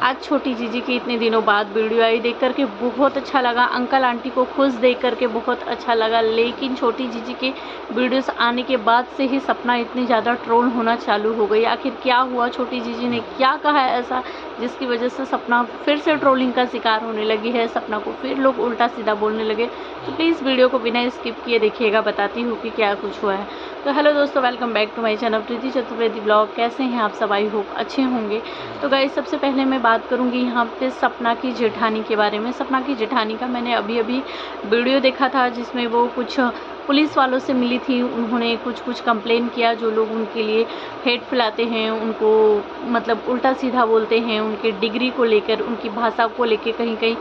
आज छोटी जीजी की इतने दिनों बाद वीडियो आई, देख कर के बहुत अच्छा लगा। अंकल आंटी को खुश देख कर के बहुत अच्छा लगा। लेकिन छोटी जीजी के वीडियोस आने के बाद से ही सपना इतनी ज़्यादा ट्रोल होना चालू हो गई। आखिर क्या हुआ, छोटी जीजी ने क्या कहा ऐसा जिसकी वजह से सपना फिर से ट्रोलिंग का शिकार होने लगी है, सपना को फिर लोग उल्टा सीधा बोलने लगे। तो प्लीज़ वीडियो को बिना स्किप किए देखिएगा, बताती हूँ कि क्या कुछ हुआ है। तो हेलो दोस्तों, welcome back to my channel Preeti Chaturvedi blog. कैसे हैं आप सब? आई होप अच्छे होंगे। तो गाइस, सबसे पहले मैं बात करूंगी यहाँ पे सपना की जेठानी के बारे में। सपना की जेठानी का मैंने अभी वीडियो देखा था जिसमें वो कुछ पुलिस वालों से मिली थी। उन्होंने कुछ कंप्लेन किया, जो लोग उनके लिए हेट फैलाते हैं, उनको मतलब उल्टा सीधा बोलते हैं, उनके डिग्री को लेकर, उनकी भाषा को लेकर कहीं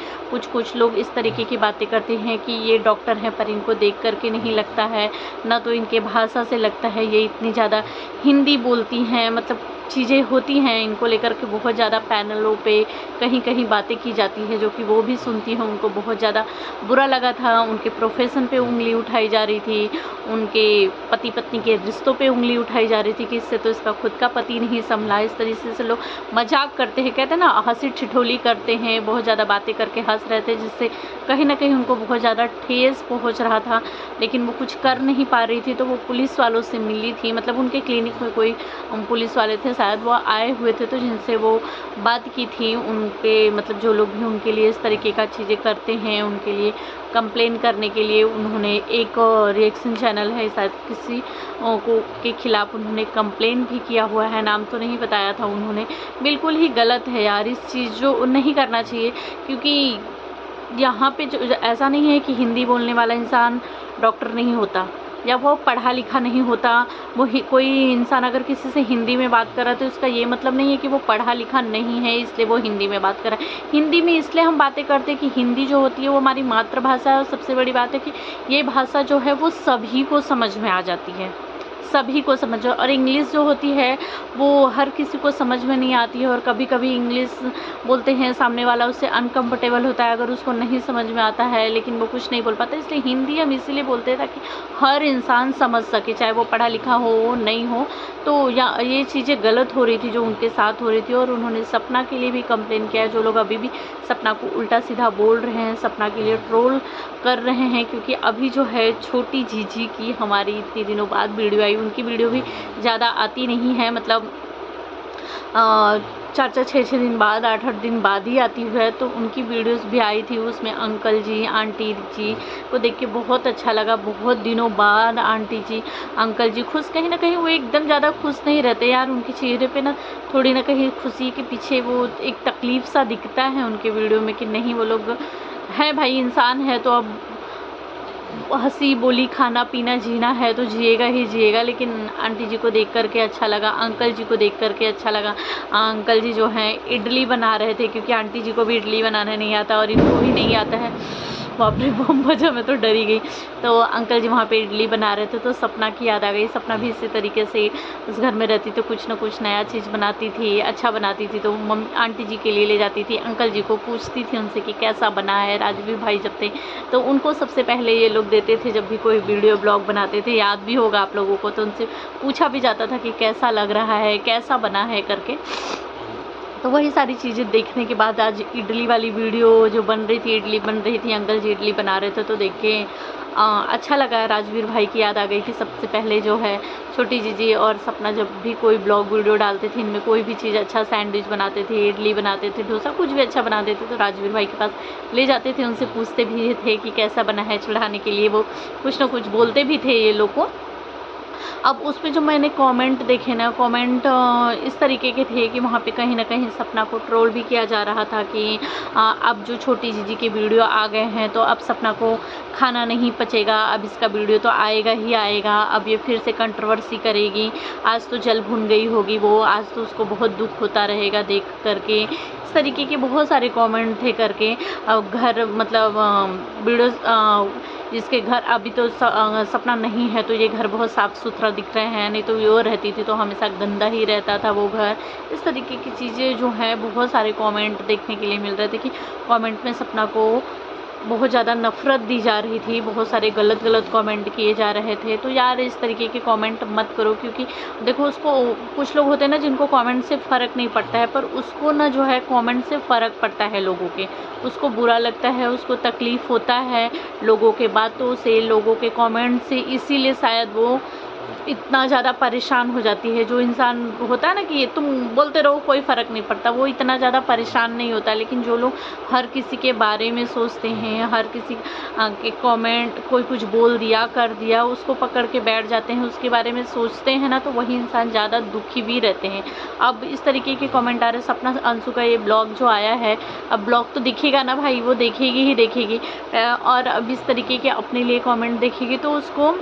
कुछ लोग इस तरीके की बातें करते हैं कि ये डॉक्टर हैं पर इनको देख करके नहीं लगता है, ना तो इनके भाषा से लगता है ये इतनी ज़्यादा हिंदी बोलती हैं। मतलब चीज़ें होती हैं इनको लेकर के, बहुत ज़्यादा पैनलों पे कहीं बातें की जाती है जो कि वो भी सुनती हैं। उनको बहुत ज़्यादा बुरा लगा था। उनके प्रोफेशन पे उंगली उठाई जा रही थी, उनके पति पत्नी के रिश्तों पे उंगली उठाई जा रही थी कि इससे तो इसका खुद का पति नहीं संभला। इस तरीके से लोग मजाक करते हैं, कहते हैं ना, हंसी ठिठोली करते हैं, बहुत ज़्यादा बातें करके हंस रहे थे, जिससे कहीं ना कहीं उनको बहुत ज़्यादा ठेस पहुँच रहा था। लेकिन वो कुछ कर नहीं पा रही थी, तो वो पुलिस वालों से मिली थी। मतलब उनके क्लिनिक में कोई पुलिस वाले थे, शायद वो आए हुए थे, तो जिनसे वो बात की थी उनके, मतलब जो लोग भी उनके लिए इस तरीके का चीज़ें करते हैं, उनके लिए कंप्लेन करने के लिए उन्होंने एक रिएक्शन चैनल है शायद, किसी को के खिलाफ़ उन्होंने कंप्लेन भी किया हुआ है। नाम तो नहीं बताया था उन्होंने। बिल्कुल ही गलत है यार, इस चीज़ जो नहीं करना चाहिए। क्योंकि यहाँ पे जो ऐसा नहीं है कि हिंदी बोलने वाला इंसान डॉक्टर नहीं होता या वो पढ़ा लिखा नहीं होता। वो कोई इंसान अगर किसी से हिंदी में बात कर रहा है तो इसका ये मतलब नहीं है कि वो पढ़ा लिखा नहीं है इसलिए वो हिंदी में बात कर रहा है। हिंदी में इसलिए हम बातें करते हैं कि हिंदी जो होती है वो हमारी मातृभाषा है, और सबसे बड़ी बात है कि ये भाषा जो है वो सभी को समझ में आ जाती है, सभी को समझ। और इंग्लिश जो होती है वो हर किसी को समझ में नहीं आती है, और कभी कभी इंग्लिश बोलते हैं सामने वाला उससे अनकंफर्टेबल होता है अगर उसको नहीं समझ में आता है, लेकिन वो कुछ नहीं बोल पाता। इसलिए हिंदी हम इसीलिए बोलते हैं ताकि हर इंसान समझ सके, चाहे वो पढ़ा लिखा हो नहीं हो। तो या ये चीज़ें गलत हो रही थी जो उनके साथ हो रही थी, और उन्होंने सपना के लिए भी कंप्लेन किया है। जो लोग अभी भी सपना को उल्टा सीधा बोल रहे हैं, सपना के लिए ट्रोल कर रहे हैं, क्योंकि अभी जो है छोटी जीजी की हमारी इतने दिनों बाद वीडियो आई। उनकी वीडियो भी ज़्यादा आती नहीं है, मतलब 4-4, 6-6 दिन बाद, 8-8 दिन बाद ही आती है। तो उनकी वीडियोस भी आई थी, उसमें अंकल जी आंटी जी को देख के बहुत अच्छा लगा। बहुत दिनों बाद आंटी जी अंकल जी खुश, कहीं ना कहीं वो एकदम ज़्यादा खुश नहीं रहते यार। उनके चेहरे पे ना थोड़ी ना कहीं खुशी के पीछे वो एक तकलीफ सा दिखता है उनके वीडियो में कि नहीं, वो लोग हैं भाई, इंसान है तो अब हंसी बोली खाना पीना जीना है तो जिएगा ही जिएगा। लेकिन आंटी जी को देख करके अच्छा लगा, अंकल जी को देख करके अच्छा लगा। अंकल जी जो हैं इडली बना रहे थे, क्योंकि आंटी जी को भी इडली बनाना नहीं आता और इनको भी नहीं आता है। बाप रे, बम बजा, मैं तो डरी गई। तो अंकल जी वहाँ पे इडली बना रहे थे तो सपना की याद आ गई। सपना भी इसी तरीके से उस घर में रहती तो कुछ ना कुछ नया चीज़ बनाती थी, अच्छा बनाती थी, तो मम्मी आंटी जी के लिए ले जाती थी। अंकल जी को पूछती थी उनसे कि कैसा बना है। राजवीर भाई जब थे तो उनको सबसे पहले ये लोग देते थे, जब भी कोई वीडियो ब्लॉग बनाते थे, याद भी होगा आप लोगों को, तो उनसे पूछा भी जाता था कि कैसा लग रहा है, कैसा बना है करके। तो वही सारी चीज़ें देखने के बाद आज इडली वाली वीडियो जो बन रही थी, इडली बन रही थी, अंकल जी इडली बना रहे थे, तो देख के अच्छा लगा। राजवीर भाई की याद आ गई कि सबसे पहले जो है छोटी जीजी और सपना जब भी कोई ब्लॉग वीडियो डालते थे, इनमें कोई भी चीज़ अच्छा, सैंडविच बनाते थे, इडली बनाते थे, डोसा, कुछ भी अच्छा बनाते थे तो राजवीर भाई के पास ले जाते थे। उनसे पूछते भी थे कि कैसा बना है, चढ़ाने के लिए वो कुछ ना कुछ बोलते भी थे ये लोग को। अब उस पे जो मैंने कमेंट देखे ना, कमेंट इस तरीके के थे कि वहाँ पे कहीं ना कहीं सपना को ट्रोल भी किया जा रहा था कि अब जो छोटी जीजी के वीडियो आ गए हैं तो अब सपना को खाना नहीं पचेगा, अब इसका वीडियो तो आएगा ही आएगा, अब ये फिर से कंट्रोवर्सी करेगी। आज तो जल भुन गई होगी वो, आज तो उसको बहुत दुख होता रहेगा देख करके। इस तरीके के बहुत सारे कमेंट थे करके। घर मतलब वीडियोस जिसके घर अभी तो सपना नहीं है तो ये घर बहुत साफ़ सुथरा दिख रहे हैं, नहीं तो वो रहती थी तो हमेशा गंदा ही रहता था वो घर। इस तरीके की चीज़ें जो हैं बहुत सारे कमेंट देखने के लिए मिल रहे थे कि कमेंट में सपना को बहुत ज़्यादा नफ़रत दी जा रही थी, बहुत सारे गलत कमेंट किए जा रहे थे। तो यार इस तरीके के कमेंट मत करो, क्योंकि देखो उसको, कुछ लोग होते हैं ना जिनको कमेंट से फ़र्क नहीं पड़ता है, पर उसको ना जो है कमेंट से फ़र्क पड़ता है लोगों के। उसको बुरा लगता है, उसको तकलीफ़ होता है लोगों के बातों से, लोगों के कमेंट से, इसीलिए शायद वो इतना ज़्यादा परेशान हो जाती है। जो इंसान होता है ना कि तुम बोलते रहो कोई फ़र्क नहीं पड़ता, वो इतना ज़्यादा परेशान नहीं होता। लेकिन जो लोग हर किसी के बारे में सोचते हैं, हर किसी के कमेंट, कोई कुछ बोल दिया, कर दिया, उसको पकड़ के बैठ जाते हैं, उसके बारे में सोचते हैं ना, तो वही इंसान ज़्यादा दुखी भी रहते हैं। अब इस तरीके के कमेंट आ रहे, सपना अंशु का ये ब्लॉग जो आया है, अब ब्लॉग तो दिखेगा ना भाई, वो देखेगी ही देखेगी। और अब इस तरीके के अपने लिए कमेंट देखेगी तो उसको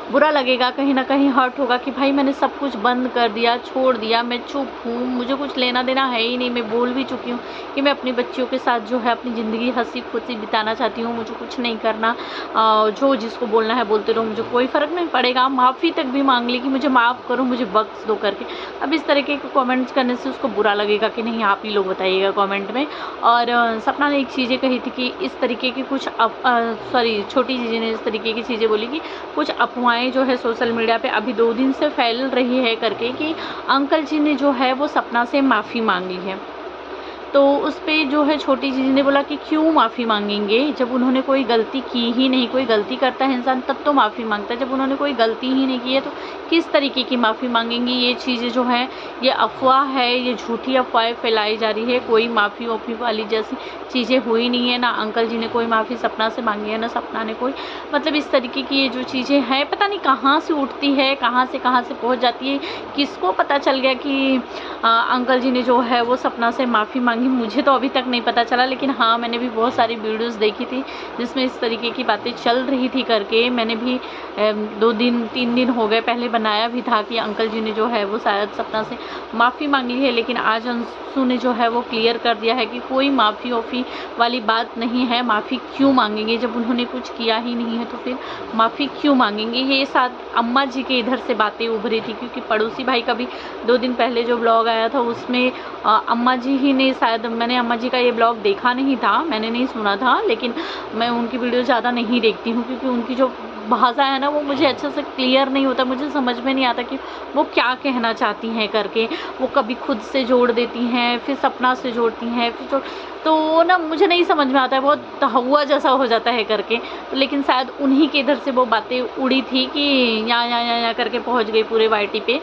बुरा लगेगा, कहीं ना कहीं हर्ट होगा कि भाई मैंने सब कुछ बंद कर दिया, छोड़ दिया, मैं चुप हूँ, मुझे कुछ लेना देना है ही नहीं। मैं बोल भी चुकी हूँ कि मैं अपनी बच्चियों के साथ जो है अपनी ज़िंदगी हंसी खुशी बिताना चाहती हूँ, मुझे कुछ नहीं करना। जो जिसको बोलना है बोलते रहो, मुझे कोई फ़र्क नहीं पड़ेगा। माफ़ी तक भी मांग ली कि मुझे माफ़ करो, मुझे बख्श दो करके। अब इस तरीके के कमेंट्स करने से उसको बुरा लगेगा कि नहीं, आप ही लोग बताइएगा कमेंट में। और सपना ने एक चीज़ें कही थी कि इस तरीके की कुछ छोटी चीज़ें ने इस तरीके की चीज़ें बोली कि कुछ अफवाहें जो है सोशल मीडिया पे अभी 2 दिन से फैल रही है करके, कि अंकल जी ने जो है वो सपना से माफ़ी मांगी है। तो उस पे जो है छोटी जीजी ने बोला कि क्यों माफ़ी मांगेंगे, जब उन्होंने कोई गलती की ही नहीं। कोई गलती करता है इंसान तब तो माफ़ी मांगता है, जब उन्होंने कोई गलती ही नहीं की है तो किस तरीके की माफ़ी मांगेंगे। ये चीज़ें जो है ये अफवाह है, ये झूठी अफवाहें फैलाई जा रही है। कोई माफ़ी वाफ़ी वाली जैसी चीज़ें हुई नहीं है, ना अंकल जी ने कोई माफ़ी सपना से मांगी है, ना सपना ने कोई। मतलब इस तरीके की ये जो चीज़ें हैं पता नहीं कहाँ से उठती है, कहाँ से पहुँच जाती है। किसको पता चल गया कि अंकल जी ने जो है वो सपना से माफ़ी मांगी। मुझे तो अभी तक नहीं पता चला, लेकिन हाँ मैंने भी बहुत सारी वीडियोस देखी थी जिसमें इस तरीके की बातें चल रही थी करके। मैंने भी 2-3 दिन हो गए पहले बनाया भी था कि अंकल जी ने जो है वो शायद सपना से माफ़ी मांगी है। लेकिन आज अंशु ने जो है वो क्लियर कर दिया है कि कोई माफ़ी वाफ़ी वाली बात नहीं है। माफ़ी क्यों मांगेंगे, जब उन्होंने कुछ किया ही नहीं है तो फिर माफ़ी क्यों मांगेंगे। ये साथ अम्मा जी के इधर से बातें उभरी थी, क्योंकि पड़ोसी भाई का भी 2 दिन पहले जो ब्लॉग आया था उसमें अम्मा जी ही ने, शायद मैंने अम्मा जी का ये ब्लॉग देखा नहीं था, मैंने नहीं सुना था। लेकिन मैं उनकी वीडियो ज़्यादा नहीं देखती हूँ, क्योंकि उनकी जो भाषा है ना वो मुझे अच्छे से क्लियर नहीं होता, मुझे समझ में नहीं आता कि वो क्या कहना चाहती हैं करके। वो कभी खुद से जोड़ देती हैं, फिर सपना से जोड़ती हैं, फिर तो ना मुझे नहीं समझ में आता है, बहुत तहुआ जैसा हो जाता है करके। तो लेकिन शायद उन्हीं के इधर से वो बातें उड़ी थी कि यहाँ करके पहुँच गई पूरे वाईटी पे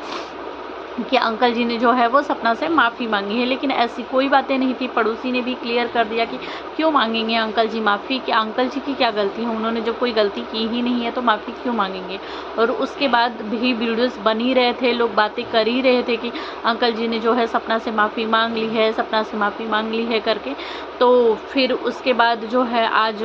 कि अंकल जी ने जो है वो सपना से माफ़ी मांगी है। लेकिन ऐसी कोई बातें नहीं थी। पड़ोसी ने भी क्लियर कर दिया कि क्यों मांगेंगे अंकल जी माफ़ी, कि अंकल जी की क्या गलती है, उन्होंने जब कोई गलती की ही नहीं है तो माफ़ी क्यों मांगेंगे। और उसके बाद भी वीडियोस बन ही रहे थे, लोग बातें कर ही रहे थे कि अंकल जी ने जो है सपना से माफ़ी मांग ली है, सपना से माफ़ी मांग ली है करके। तो फिर उसके बाद जो है आज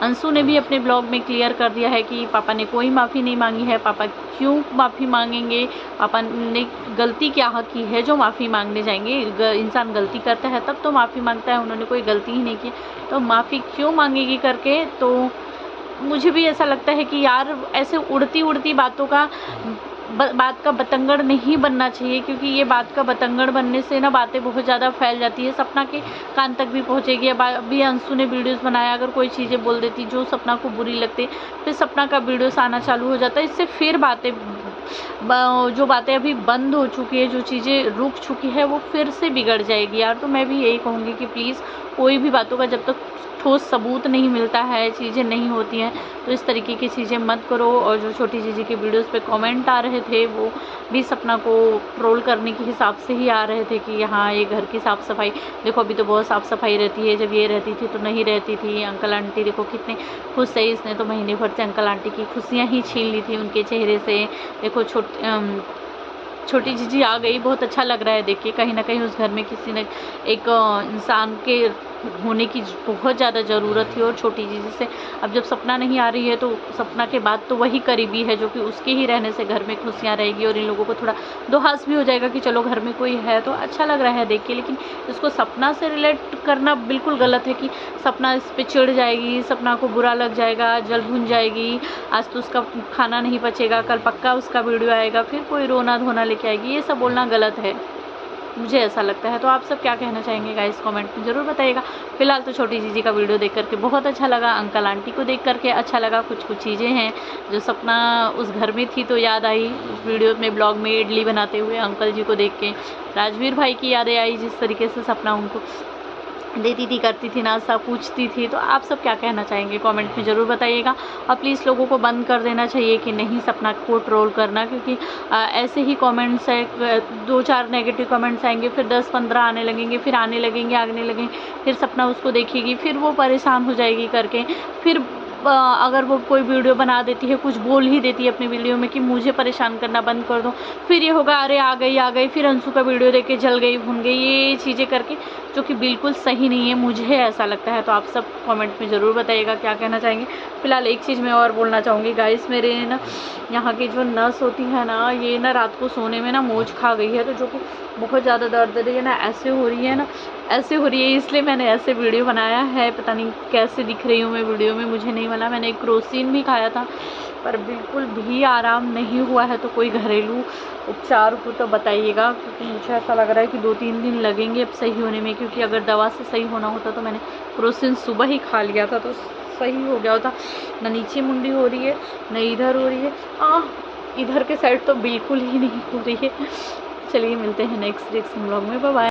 अंशु ने भी अपने ब्लॉग में क्लियर कर दिया है कि पापा ने कोई माफ़ी नहीं मांगी है। पापा क्यों माफ़ी मांगेंगे, पापा ने गलती क्या की है जो माफ़ी मांगने जाएंगे। इंसान गलती करता है तब तो माफ़ी मांगता है, उन्होंने कोई गलती ही नहीं की तो माफ़ी क्यों मांगेगी करके। तो मुझे भी ऐसा लगता है कि यार ऐसे उड़ती उड़ती बातों का बात का बतंगड़ नहीं बनना चाहिए, क्योंकि ये बात का बतंगड़ बनने से ना बातें बहुत ज़्यादा फैल जाती है, सपना के कान तक भी पहुँचेगी। अब अभी अंशु ने वीडियोस बनाया, अगर कोई चीज़ें बोल देती जो सपना को बुरी लगती, फिर सपना का वीडियोस आना चालू हो जाता है। इससे फिर जो बातें अभी बंद हो चुकी है, जो चीज़ें रुक चुकी है, वो फिर से बिगड़ जाएगी यार। तो मैं भी यही कहूँगी कि प्लीज़ कोई भी बातों का जब तक ठोस सबूत नहीं मिलता है, चीज़ें नहीं होती हैं, तो इस तरीके की चीज़ें मत करो। और जो छोटी चीज़ें के वीडियोस पे कमेंट आ रहे थे वो भी सपना को ट्रोल करने के हिसाब से ही आ रहे थे कि हाँ ये घर की साफ़ सफाई देखो, अभी तो बहुत साफ़ सफाई रहती है, जब ये रहती थी तो नहीं रहती थी। अंकल आंटी देखो कितने खुश है, इसने तो महीने भर से अंकल आंटी की खुशियाँ ही छीन ली थी उनके चेहरे से। देखो छोटी जीजी आ गई, बहुत अच्छा लग रहा है देख के। कहीं ना कहीं उस घर में किसी ने एक इंसान के होने की बहुत ज़्यादा ज़रूरत थी। और छोटी जीजी से अब जब सपना नहीं आ रही है तो सपना के बाद तो वही करीबी है जो कि उसके ही रहने से घर में खुशियाँ रहेगी, और इन लोगों को थोड़ा दुहास भी हो जाएगा कि चलो घर में कोई है, तो अच्छा लग रहा है देख के। लेकिन इसको सपना से रिलेट करना बिल्कुल गलत है कि सपना इस पर चिढ़ जाएगी, सपना को बुरा लग जाएगा, जल भुन जाएगी, आज तो उसका खाना नहीं पचेगा, कल पक्का उसका वीडियो आएगा, फिर कोई रोना धोना लेके आएगी, ये सब बोलना गलत है। मुझे ऐसा लगता है। तो आप सब क्या कहना चाहेंगे गाइस, कमेंट में ज़रूर बताइएगा। फिलहाल तो छोटी जीजी का वीडियो देख करके बहुत अच्छा लगा, अंकल आंटी को देख करके अच्छा लगा। कुछ कुछ चीज़ें हैं जो सपना उस घर में थी तो याद आई, उस वीडियो में ब्लॉग में इडली बनाते हुए अंकल जी को देख के। राजवीर भाई की यादें आई, जिस तरीके से सपना उनको देती थी, करती थी, नाश्ता पूछती थी। तो आप सब क्या कहना चाहेंगे कमेंट में ज़रूर बताइएगा। और प्लीज़ लोगों को बंद कर देना चाहिए कि नहीं सपना को ट्रोल करना, क्योंकि ऐसे ही कमेंट्स है, 2-4 नेगेटिव कमेंट्स आएंगे, फिर 10-15 आने लगेंगे, फिर आने लगेंगे, फिर सपना उसको देखेगी, फिर वो परेशान हो जाएगी करके। फिर अगर वो कोई वीडियो बना देती है, कुछ बोल ही देती है अपनी वीडियो में कि मुझे परेशान करना बंद कर दो, फिर ये होगा अरे आ गई, फिर अंशु का वीडियो देख के जल गई, भून गई, ये चीज़ें करके, जो कि बिल्कुल सही नहीं है, मुझे ऐसा लगता है। तो आप सब कमेंट में ज़रूर बताइएगा क्या कहना चाहेंगे। फिलहाल एक चीज़ मैं और बोलना चाहूँगी गाइस, मेरे ना यहाँ की जो नस होती है ना, ये ना रात को सोने में ना मोच खा गई है, तो जो कि बहुत ज़्यादा दर्द दे रही है ना, ऐसे हो रही है, इसलिए मैंने ऐसे वीडियो बनाया है। पता नहीं कैसे दिख रही हूँ मैं वीडियो में, मुझे नहीं मिला। मैंने एक क्रोसिन भी खाया था पर बिल्कुल भी आराम नहीं हुआ है। तो कोई घरेलू उपचार हो तो बताइएगा, क्योंकि मुझे ऐसा लग रहा है कि 2-3 दिन लगेंगे अब सही होने में, क्योंकि अगर दवा से सही होना होता तो मैंने क्रोसिन सुबह ही खा लिया था तो सही हो गया होता। ना नीचे मुंडी हो रही है, ना इधर हो रही है, इधर के साइड तो बिल्कुल ही नहीं हो रही है। चलिए मिलते हैं नेक्स्ट ब्लॉग में, बाय बाय।